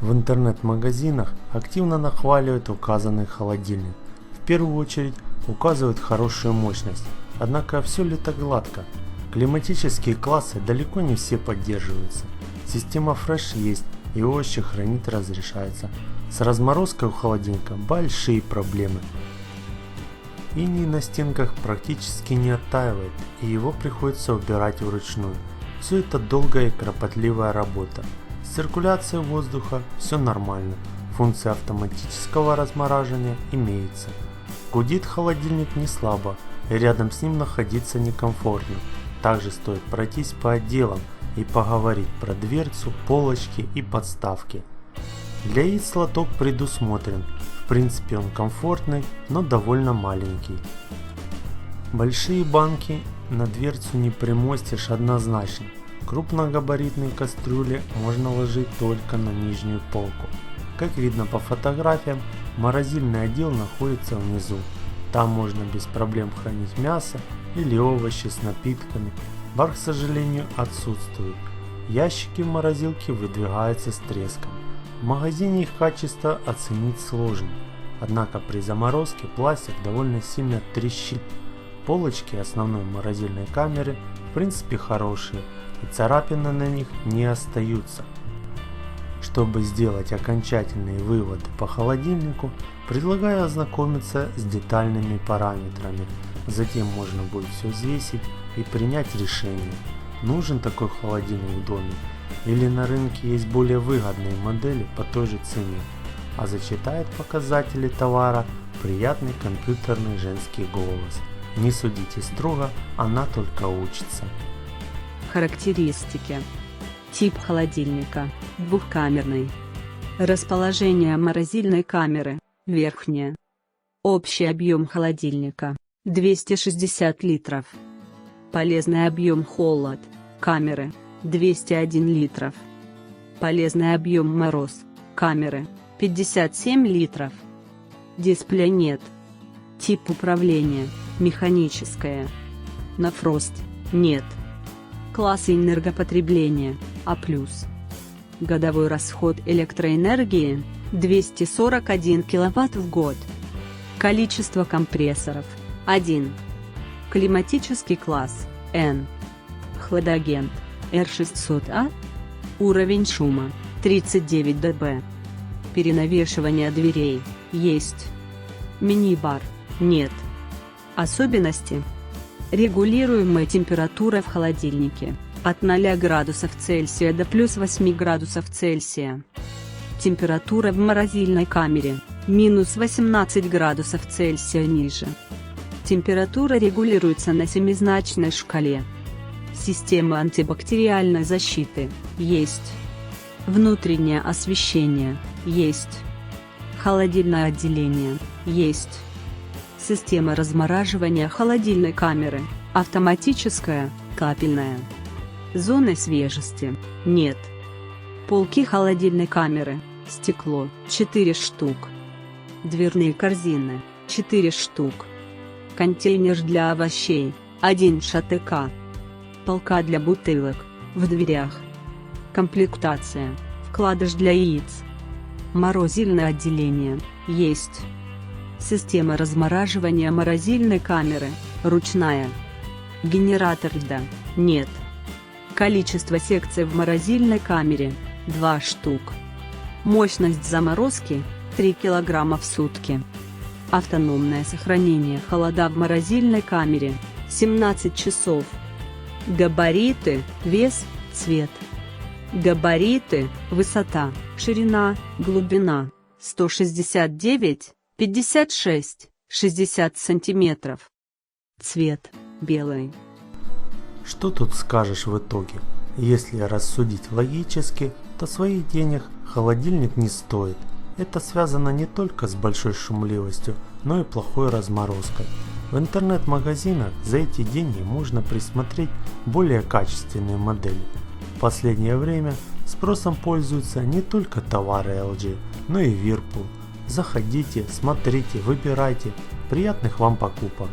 В интернет-магазинах активно нахваливают указанный холодильник. В первую очередь указывают хорошую мощность, однако все ли так гладко? Климатические классы далеко не все поддерживаются. Система Fresh есть и овощи хранить разрешается. С разморозкой у холодильника большие проблемы. Иней на стенках практически не оттаивает, и его приходится убирать вручную. Все это долгая и кропотливая работа. С циркуляцией воздуха все нормально, функция автоматического размораживания имеется. Гудит холодильник не слабо, и рядом с ним находиться некомфортно. Также стоит пройтись по отделам и поговорить про дверцу, полочки и подставки. Для яиц лоток предусмотрен, в принципе он комфортный, но довольно маленький. Большие банки на дверцу не примостишь однозначно. Крупногабаритные кастрюли можно ложить только на нижнюю полку. Как видно по фотографиям, морозильный отдел находится внизу. Там можно без проблем хранить мясо или овощи с напитками. Бар, к сожалению, отсутствует. Ящики в морозилке выдвигаются с треском. В магазине их качество оценить сложно. Однако при заморозке пластик довольно сильно трещит. Полочки основной морозильной камеры в принципе хорошие, и царапины на них не остаются. Чтобы сделать окончательные выводы по холодильнику, предлагаю ознакомиться с детальными параметрами. Затем можно будет все взвесить и принять решение, нужен такой холодильник в доме, или на рынке есть более выгодные модели по той же цене, а зачитает показатели товара приятный компьютерный женский голос. Не судите строго, она только учится. Характеристики. Тип холодильника – двухкамерный. Расположение морозильной камеры – верхняя. Общий объем холодильника – 260 литров. Полезный объем холод камеры – 201 литров. Полезный объем мороз камеры – 57 литров. Дисплея нет. Тип управления – механическое. На фрост – нет. Классы энергопотребления – А+. Годовой расход электроэнергии – 241 кВт в год. Количество компрессоров – 1. Климатический класс – N. Хладагент – R600A. Уровень шума – 39 дБ. Перенавешивание дверей – есть. Мини-бар – нет. Особенности. Регулируемая температура в холодильнике от 0 градусов Цельсия до плюс 8 градусов Цельсия. Температура в морозильной камере минус 18 градусов Цельсия ниже. Температура регулируется на семизначной шкале. Система антибактериальной защиты есть. Внутреннее освещение есть. Холодильное отделение есть. Система размораживания холодильной камеры – автоматическая, капельная. Зоны свежести – нет. Полки холодильной камеры – стекло – 4 штук. Дверные корзины – 4 штук. Контейнер для овощей – 1 ШТК. Полка для бутылок – в дверях. Комплектация – вкладыш для яиц. Морозильное отделение – есть. Система размораживания морозильной камеры – ручная. Генератор льда – нет. Количество секций в морозильной камере – 2 штук. Мощность заморозки – 3 кг в сутки. Автономное сохранение холода в морозильной камере – 17 часов. Габариты, вес, цвет. Габариты, высота, ширина, глубина – 169, 56, 60 сантиметров. Цвет – белый. Что тут скажешь в итоге? Если рассудить логически, то своих денег холодильник не стоит. Это связано не только с большой шумливостью, но и плохой разморозкой. В интернет-магазинах за эти деньги можно присмотреть более качественные модели. В последнее время спросом пользуются не только товары LG, но и Whirlpool. Заходите, смотрите, выбирайте. Приятных вам покупок!